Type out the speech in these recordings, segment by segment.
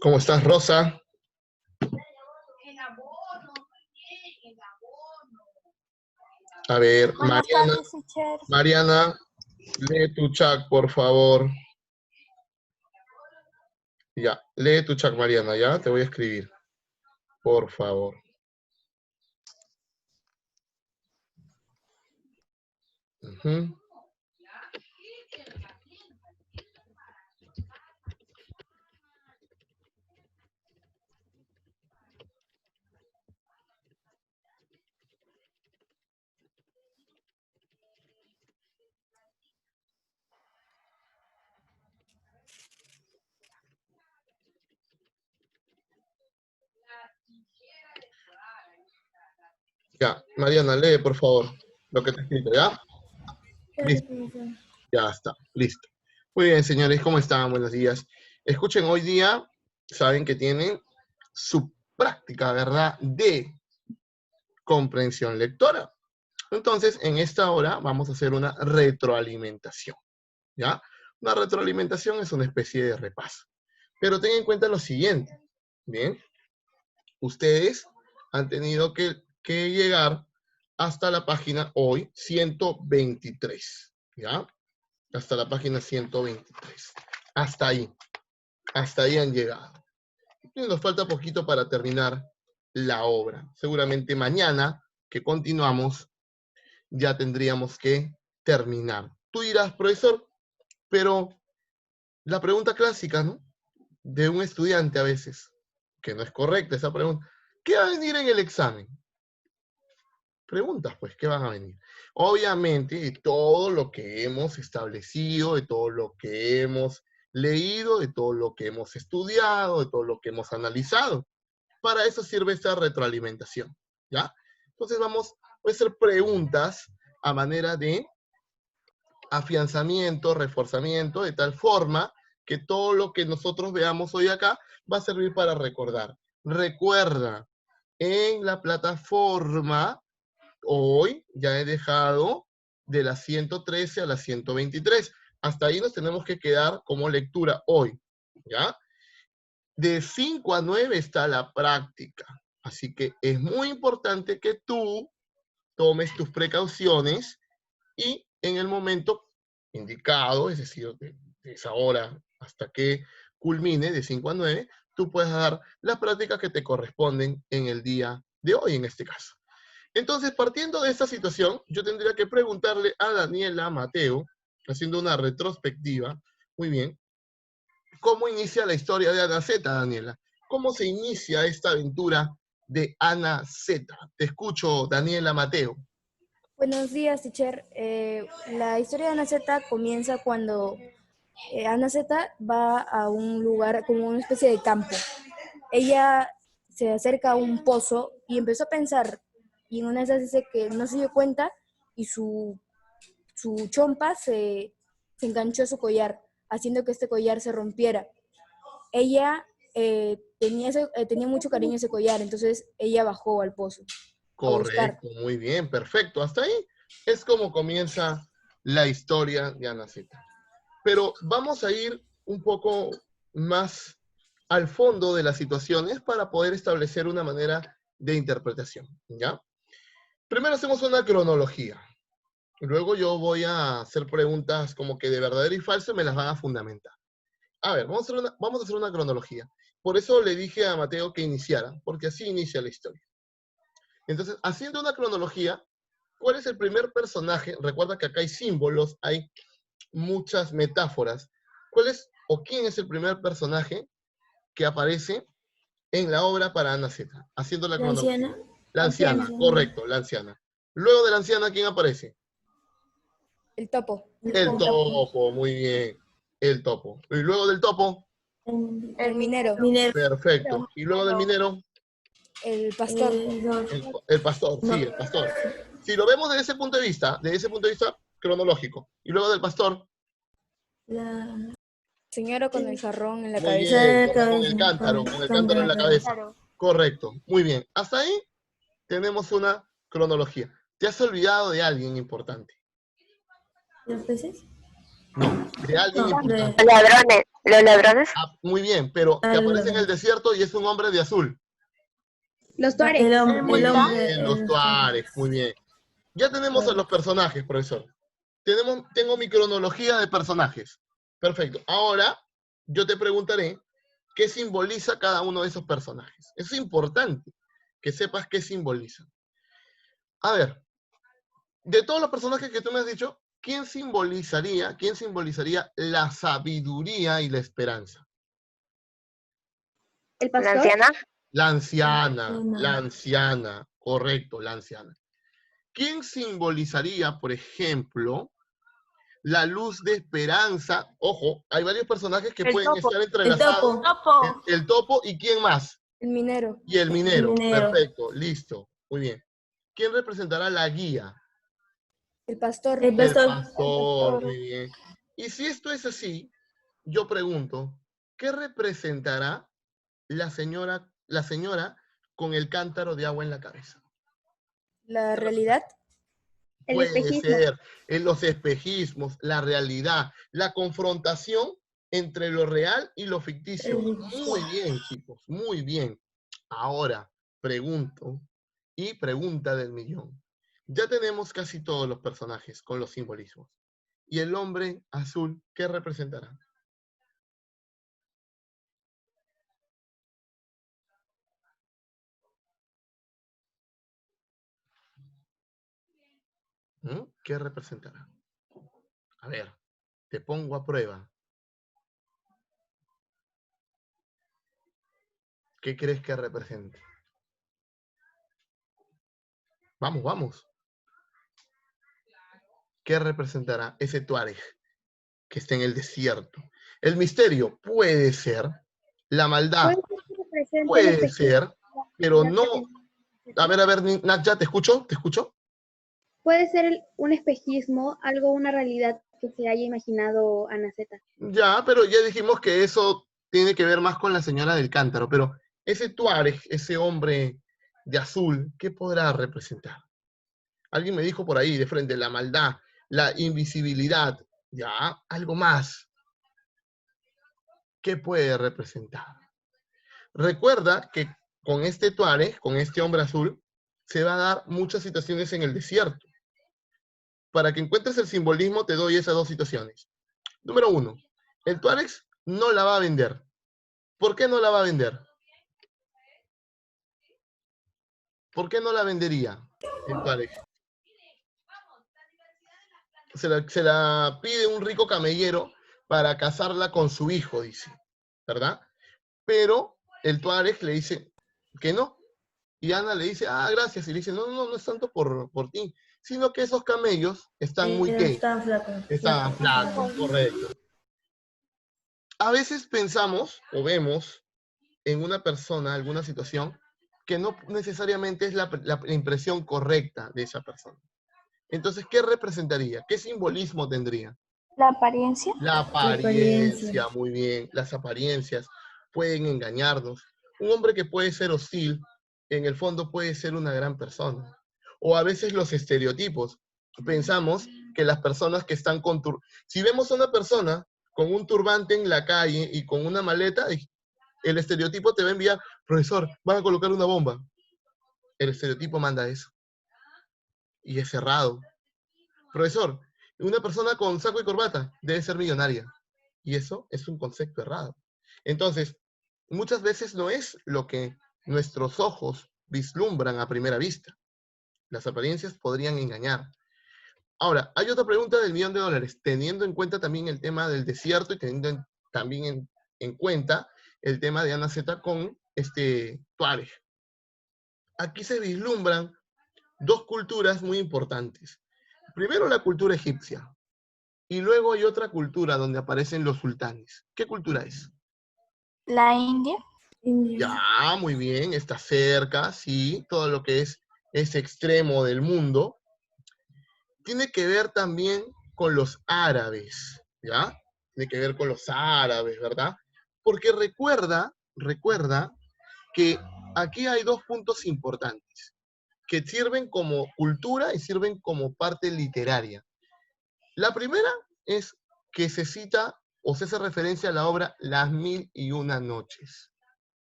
¿Cómo estás, Rosa? A ver, Buenas Mariana, tardes, teacher. Mariana, lee tu chat, por favor. Ya, lee tu chat, Mariana, ya, te voy a escribir. Por favor. Ujú. Ya, Mariana, lee, por favor, lo que te he escrito, ¿ya? Listo, ya está, listo. Muy bien, señores, ¿cómo están? Buenos días. Escuchen, hoy día, saben que tienen su práctica, ¿verdad?, de comprensión lectora. Entonces, en esta hora vamos a hacer una retroalimentación, ¿ya? Una retroalimentación es una especie de repaso. Pero ten en cuenta lo siguiente, ¿bien? Ustedes han tenido que llegar hasta la página hoy 123, ¿ya? Hasta la página 123. Hasta ahí han llegado. Y nos falta poquito para terminar la obra. Seguramente mañana que continuamos ya tendríamos que terminar. Tú dirás, profesor, pero la pregunta clásica, ¿no?, de un estudiante a veces, que no es correcta esa pregunta, ¿qué va a venir en el examen? Preguntas, pues, ¿qué van a venir? Obviamente, de todo lo que hemos establecido, de todo lo que hemos leído, de todo lo que hemos estudiado, de todo lo que hemos analizado. Para eso sirve esta retroalimentación, ¿ya? Entonces voy a hacer preguntas a manera de afianzamiento, reforzamiento, de tal forma que todo lo que nosotros veamos hoy acá va a servir para recordar. Recuerda, en la plataforma, hoy ya he dejado de la 113 a la 123. Hasta ahí nos tenemos que quedar como lectura hoy, ¿ya? De 5 a 9 está la práctica. Así que es muy importante que tú tomes tus precauciones y en el momento indicado, es decir, de esa hora hasta que culmine, de 5 a 9, tú puedes dar las prácticas que te corresponden en el día de hoy, en este caso. Entonces, partiendo de esta situación, yo tendría que preguntarle a Daniela Mateo, haciendo una retrospectiva, muy bien, ¿cómo inicia la historia de Ana Z, Daniela? ¿Cómo se inicia esta aventura de Ana Z? Te escucho, Daniela Mateo. Buenos días, teacher. La historia de Ana Z comienza cuando Ana Z va a un lugar como una especie de campo. Ella se acerca a un pozo y empezó a pensar, y en una de esas dice que no se dio cuenta y su chompa se enganchó a su collar, haciendo que este collar se rompiera. Ella tenía mucho cariño a ese collar, entonces ella bajó al pozo a buscar. Correcto, muy bien, perfecto. Hasta ahí es como comienza la historia de Ana Z. Pero vamos a ir un poco más al fondo de las situaciones para poder establecer una manera de interpretación, ¿ya? Primero hacemos una cronología. Luego yo voy a hacer preguntas como que de verdadero y falso me las van a fundamentar. A ver, vamos a hacer una cronología. Por eso le dije a Mateo que iniciara, porque así inicia la historia. Entonces, haciendo una cronología, ¿cuál es el primer personaje? Recuerda que acá hay símbolos, hay muchas metáforas. ¿Cuál es o quién es el primer personaje que aparece en la obra para Ana Z? Haciendo la cronología. Anciana. La anciana, correcto, la anciana. Luego de la anciana, ¿quién aparece? El topo. El topo, muy bien. El topo. Y luego del topo, El minero. perfecto. Y luego del minero, El pastor. el pastor, sí, el pastor. Si lo vemos desde ese punto de vista cronológico, y luego del pastor, Señora con el jarrón en la muy cabeza. bien, con el cántaro en la cabeza. Claro. Correcto, muy bien. Hasta ahí tenemos una cronología. ¿Te has olvidado de alguien importante? ¿Los peces? No, de alguien No, importante. Los ladrones. Los ladrones. Ah, muy bien, pero que aparece en el desierto y es un hombre de azul. Los Tuareg. Muy el bien, hombre, los Tuareg, muy bien. Ya tenemos a los personajes, profesor. Tengo mi cronología de personajes. Perfecto. Ahora, yo te preguntaré qué simboliza cada uno de esos personajes. Es importante que sepas qué simboliza. A ver, de todos los personajes que tú me has dicho, quién simbolizaría la sabiduría y la esperanza? El La pastor. anciana. La anciana, correcto, la anciana. ¿Quién simbolizaría, por ejemplo, la luz de esperanza? Ojo, hay varios personajes que pueden estar entrelazados. El topo y ¿quién más? el minero. Y el minero. Perfecto, listo, muy bien. ¿Quién representará la guía? El pastor. El pastor, muy bien. Y si esto es así, yo pregunto, ¿qué representará la señora con el cántaro de agua en la cabeza? La realidad. El Puede espejismo. ser en los espejismos, la realidad, la confrontación entre lo real y lo ficticio. Muy bien, chicos, muy bien. Ahora, pregunto, y pregunta del millón. Ya tenemos casi todos los personajes con los simbolismos. ¿Y el hombre azul qué representará? ¿Qué representará? A ver, te pongo a prueba. ¿Qué crees que represente? Vamos, vamos. ¿Qué representará ese Tuareg que está en el desierto? El misterio puede ser, la maldad Puede ser que represente el puede espejismo. ser, pero no. A A ver, Nadja, ¿te escucho? ¿Te escucho? Puede ser un espejismo, algo, una realidad que se haya imaginado Anaceta. Ya, pero ya dijimos que eso tiene que ver más con la señora del cántaro, pero ese Tuareg, ese hombre de azul, ¿qué podrá representar? Alguien me dijo por ahí de frente, la maldad, la invisibilidad, ya, algo más. ¿Qué puede representar? Recuerda que con este Tuareg, con este hombre azul, se va a dar muchas situaciones en el desierto. Para que encuentres el simbolismo, te doy esas dos situaciones. Número 1, el Tuareg no la va a vender. ¿Por qué no la va a vender? ¿Por qué no la vendería el Tuareg? Se la pide un rico camellero para casarla con su hijo, dice, ¿verdad? Pero el Tuareg le dice que no. Y Ana le dice, gracias. Y le dice, no es tanto por ti, sino que esos camellos están muy ¿qué? Están flacos, correcto. A veces pensamos o vemos en una persona, alguna situación, que no necesariamente es la impresión correcta de esa persona. Entonces, ¿qué representaría? ¿Qué simbolismo tendría? La apariencia. La apariencia, muy bien. Las apariencias pueden engañarnos. Un hombre que puede ser hostil, en el fondo puede ser una gran persona. O a veces los estereotipos. Pensamos que las personas que están con si vemos a una persona con un turbante en la calle y con una maleta, el estereotipo te va a enviar, profesor, van a colocar una bomba. El estereotipo manda eso. Y es cerrado. Profesor, una persona con saco y corbata debe ser millonaria. Y eso es un concepto errado. Entonces, muchas veces no es lo que nuestros ojos vislumbran a primera vista. Las apariencias podrían engañar. Ahora, hay otra pregunta del $1.000.000, teniendo en cuenta también el tema del desierto y teniendo también en cuenta el tema de Anaceta con Tuareg. Aquí se vislumbran dos culturas muy importantes. Primero la cultura egipcia, y luego hay otra cultura donde aparecen los sultanes. ¿Qué cultura es? La India. Ya, muy bien, está cerca, sí, todo lo que es ese extremo del mundo. Tiene que ver también con los árabes, ¿ya? Tiene que ver con los árabes, ¿verdad? Porque recuerda que aquí hay dos puntos importantes, que sirven como cultura y sirven como parte literaria. La primera es que se cita o se hace referencia a la obra Las Mil y Una Noches.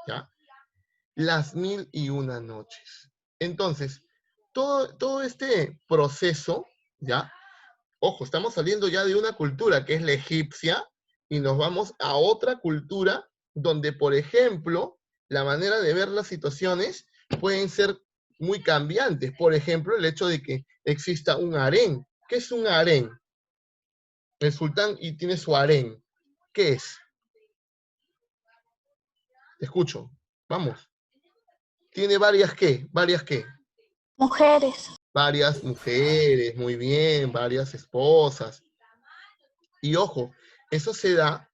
¿Ya? Las Mil y Una Noches. Entonces, todo este proceso, ¿ya? Ojo, estamos saliendo ya de una cultura que es la egipcia y nos vamos a otra cultura donde, por ejemplo, la manera de ver las situaciones pueden ser muy cambiantes. Por ejemplo, el hecho de que exista un harén. ¿Qué es un harén? El sultán y tiene su harén. ¿Qué es? Te escucho. Vamos. Tiene varias ¿qué? Varias ¿qué? Mujeres. Varias mujeres, muy bien, varias esposas. Y ojo, eso se da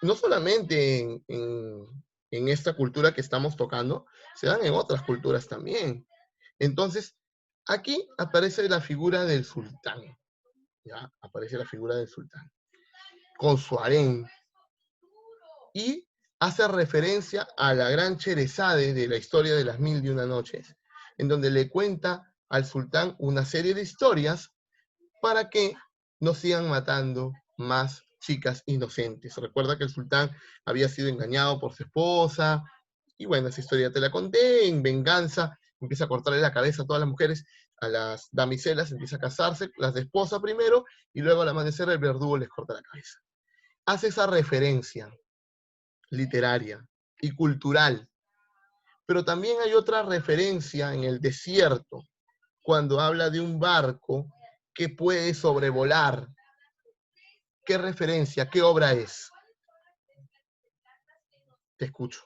no solamente en esta cultura que estamos tocando, se dan en otras culturas también. Entonces, aquí aparece la figura del sultán. ¿Ya? Aparece la figura del sultán. Con su harén. Y hace referencia a la gran Sherezade de la historia de las Mil y Una Noches, en donde le cuenta al sultán una serie de historias para que no sigan matando más chicas inocentes. Recuerda que el sultán había sido engañado por su esposa, y bueno, esa historia te la conté, en venganza, empieza a cortarle la cabeza a todas las mujeres, a las damiselas, empieza a casarse, las de esposa primero, y luego al amanecer el verdugo les corta la cabeza. Hace esa referencia literaria y cultural, pero también hay otra referencia en el desierto, cuando habla de un barco que puede sobrevolar. ¿Qué referencia, qué obra es? Te escucho.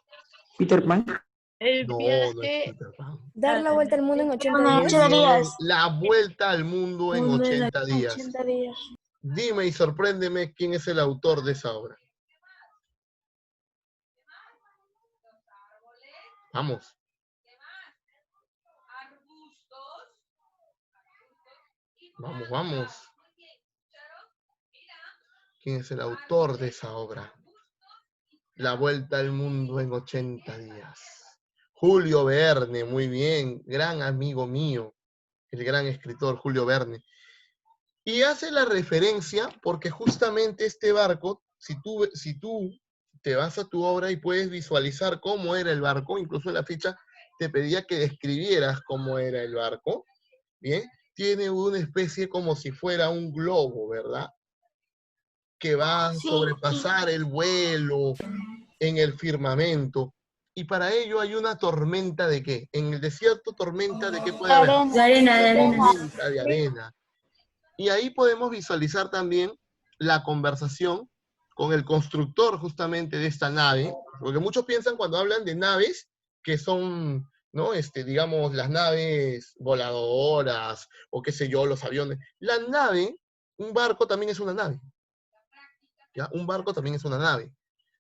Peter Pan. No, no es Peter Pan. Dar la vuelta al mundo en 80 Una días. noche de días. La vuelta al mundo en 80 días. 80 días. Dime y sorpréndeme quién es el autor de esa obra. Vamos. Vamos, vamos. ¿Quién es el autor de esa obra? La vuelta al mundo en 80 días. Julio Verne, muy bien, gran amigo mío, el gran escritor Julio Verne. Y hace la referencia porque justamente este barco, si tú te vas a tu obra y puedes visualizar cómo era el barco, incluso en la ficha te pedía que describieras cómo era el barco, ¿bien? Tiene una especie como si fuera un globo, ¿verdad? Que va a Sí, sobrepasar el vuelo en el firmamento. Y para ello hay una tormenta ¿de qué? En el desierto, tormenta ¿de qué puede haber? arena. De arena, de arena. Tormenta de arena. Y ahí podemos visualizar también la conversación con el constructor justamente de esta nave, porque muchos piensan cuando hablan de naves que son, ¿no? Digamos, las naves voladoras, o qué sé yo, los aviones. La nave, un barco también es una nave. ¿Ya? Un barco también es una nave.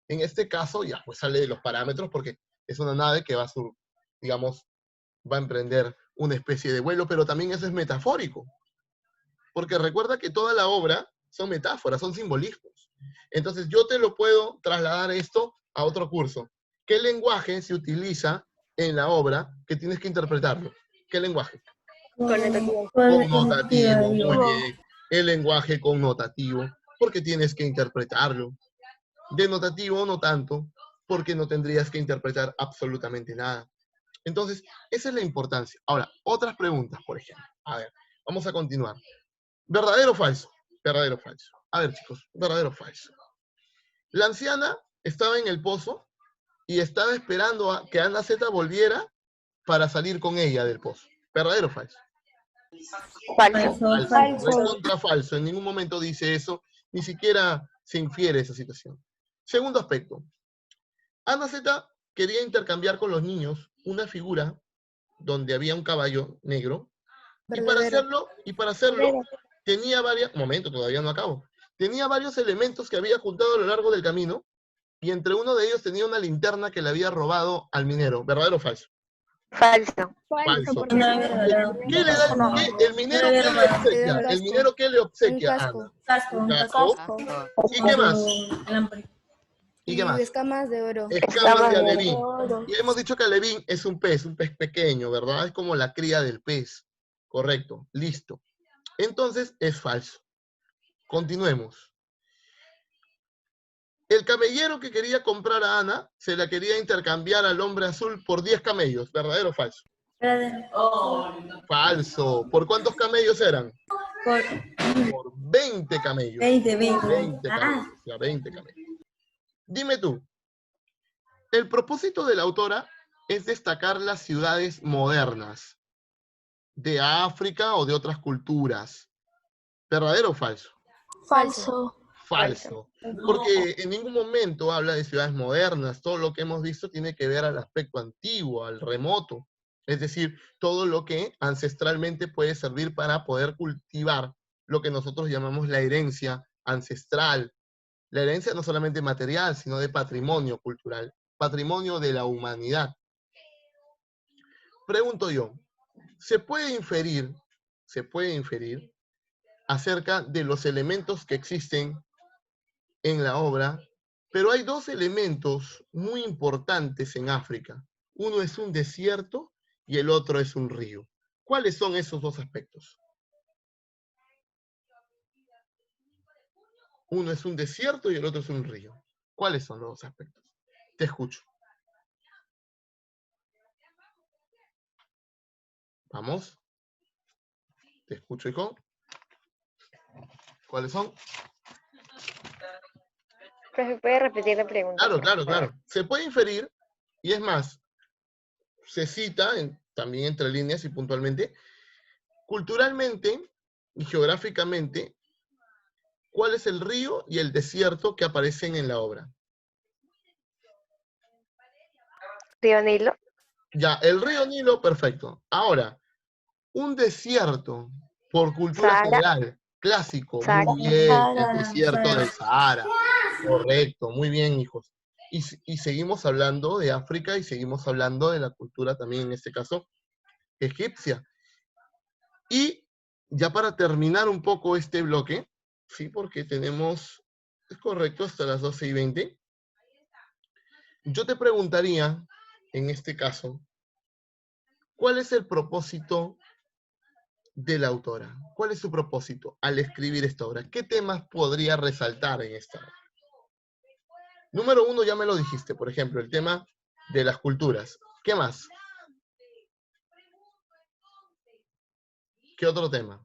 En este caso, ya, pues sale de los parámetros porque es una nave que va a, digamos, va a emprender una especie de vuelo, pero también eso es metafórico. Porque recuerda que toda la obra son metáforas, son simbolismos. Entonces yo te lo puedo trasladar esto a otro curso. ¿Qué lenguaje se utiliza en la obra que tienes que interpretarlo? ¿Qué lenguaje? Connotativo. Connotativo, muy bien. El lenguaje connotativo, porque tienes que interpretarlo. Denotativo no tanto, porque no tendrías que interpretar absolutamente nada. Entonces, esa es la importancia. Ahora, otras preguntas, por ejemplo. A ver, vamos a continuar. ¿Verdadero o falso? Verdadero o falso. A ver, chicos, verdadero o falso. La anciana estaba en el pozo y estaba esperando a que Ana Z volviera para salir con ella del pozo. ¿Verdadero o falso? Falso. Falso. Recontra falso. En ningún momento dice eso, ni siquiera se infiere esa situación. Segundo aspecto. Ana Z quería intercambiar con los niños una figura donde había un caballo negro. Y para hacerlo, tenía varias... Momento, todavía no acabo. Tenía varios elementos que había juntado a lo largo del camino, y entre uno de ellos tenía una linterna que le había robado al minero. ¿Verdadero o falso? Falso. Falso. No había regalado. ¿Qué le da? No. ¿El minero qué le obsequia? ¿El minero qué le Un obsequia a casco. Ana? Casco, un Casco. casco. ¿Y qué más? Lámpara. ¿Y qué más? Escamas de oro. Escamas de de alevín. oro. Y hemos dicho que alevín es un pez pequeño, ¿verdad? Es como la cría del pez. Correcto, listo. Entonces es falso. Continuemos. El camellero que quería comprar a Ana se la quería intercambiar al hombre azul por 10 camellos. ¿Verdadero o falso? Verdadero. Falso. ¿Por cuántos camellos eran? Por Por 20 camellos. 20. 20 Ah, camellos. O sea, 20 camellos. Dime tú, el propósito de la autora es destacar las ciudades modernas de África o de otras culturas. ¿Verdadero o falso? Falso. Falso. Porque en ningún momento habla de ciudades modernas. Todo lo que hemos visto tiene que ver al aspecto antiguo, al remoto. Es decir, todo lo que ancestralmente puede servir para poder cultivar lo que nosotros llamamos la herencia ancestral. La herencia no solamente material, sino de patrimonio cultural, patrimonio de la humanidad. Pregunto yo, se puede inferir acerca de los elementos que existen en la obra, pero hay dos elementos muy importantes en África. Uno es un desierto y el otro es un río. ¿Cuáles son esos dos aspectos? Uno es un desierto y el otro es un río. ¿Cuáles son los dos aspectos? Te escucho. Vamos. Te escucho, hijo. ¿Cuáles son? Profe, ¿puede repetir la pregunta? Claro. Se puede inferir, y es más, se cita también entre líneas y puntualmente, culturalmente y geográficamente, ¿cuál es el río y el desierto que aparecen en la obra? Río Nilo. Ya, el río Nilo, perfecto. Ahora, un desierto, por cultura Sahara. general, clásico, Sahara. muy bien, el Sahara. desierto del Sahara. Correcto, muy bien, hijos. Y seguimos hablando de África y seguimos hablando de la cultura también, en este caso, egipcia. Y ya para terminar un poco este bloque, sí, porque tenemos, es correcto, hasta las 12:20, yo te preguntaría, en este caso, ¿cuál es el propósito de la autora? ¿Cuál es su propósito al escribir esta obra? ¿Qué temas podría resaltar en esta obra? Número uno, ya me lo dijiste, por ejemplo, el tema de las culturas. ¿Qué más? ¿Qué otro tema?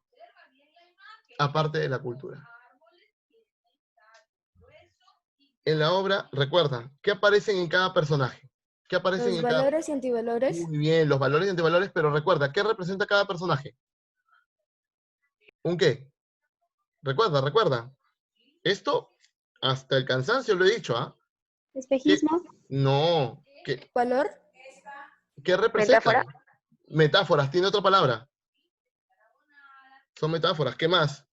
Aparte de la cultura. En la obra, recuerda, ¿qué aparecen en cada personaje? ¿Qué aparecen Los en cada... valores y antivalores. Muy bien, los valores y antivalores, pero recuerda, ¿qué representa cada personaje? ¿Un qué? Recuerda. Esto, hasta el cansancio lo he dicho, ¿ah? Espejismo. No. Valor. ¿Qué representa? Metáfora. Metáforas, tiene otra palabra. Son metáforas, ¿qué más?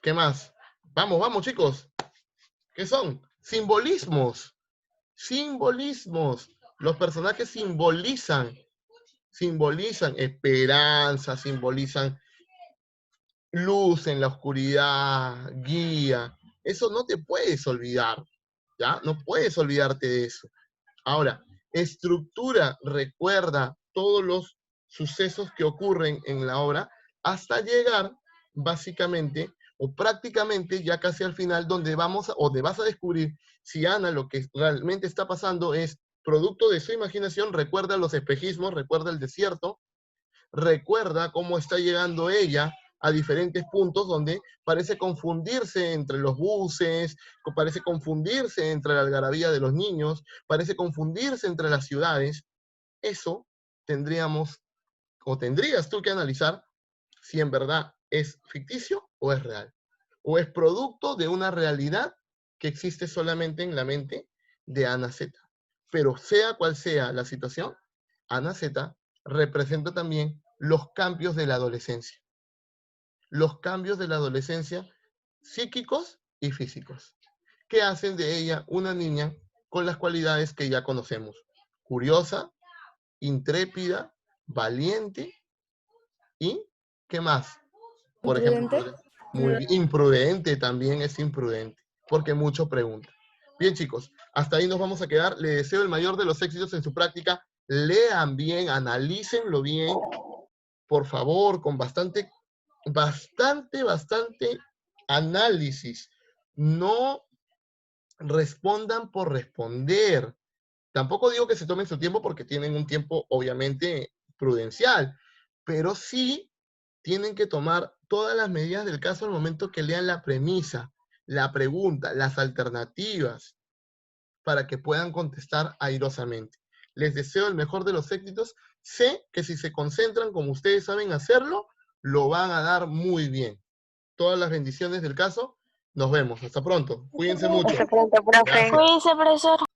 ¿Qué más? Vamos, chicos. ¿Qué son? Simbolismos. Los personajes simbolizan esperanza, simbolizan luz en la oscuridad, guía. Eso no te puedes olvidar, ¿ya? No puedes olvidarte de eso. Ahora, estructura, recuerda todos los sucesos que ocurren en la obra hasta llegar, básicamente, o prácticamente ya casi al final, donde vas a descubrir si Ana lo que realmente está pasando es producto de su imaginación. Recuerda los espejismos, recuerda el desierto, recuerda cómo está llegando ella a diferentes puntos donde parece confundirse entre los buses, parece confundirse entre la algarabía de los niños, parece confundirse entre las ciudades. Eso tendríamos, o tendrías tú que analizar si en verdad es ficticio o es real, o es producto de una realidad que existe solamente en la mente de Ana Z. Pero sea cual sea la situación, Ana Z representa también los cambios de la adolescencia. Los cambios de la adolescencia psíquicos y físicos, que hacen de ella una niña con las cualidades que ya conocemos. Curiosa, intrépida, valiente y, ¿qué más? Por Imprudente. ejemplo, muy imprudente, también es imprudente, porque mucho pregunta. Bien, chicos, hasta ahí nos vamos a quedar. Les deseo el mayor de los éxitos en su práctica. Lean bien, analícenlo bien, por favor, con bastante bastante análisis. No respondan por responder. Tampoco digo que se tomen su tiempo porque tienen un tiempo obviamente prudencial, pero sí tienen que tomar todas las medidas del caso al momento que lean la premisa, la pregunta, las alternativas, para que puedan contestar airosamente. Les deseo el mejor de los éxitos. Sé que si se concentran como ustedes saben hacerlo, lo van a dar muy bien. Todas las bendiciones del caso. Nos vemos. Hasta pronto. Cuídense mucho. Hasta pronto, profe. Gracias. Cuídense, profesor.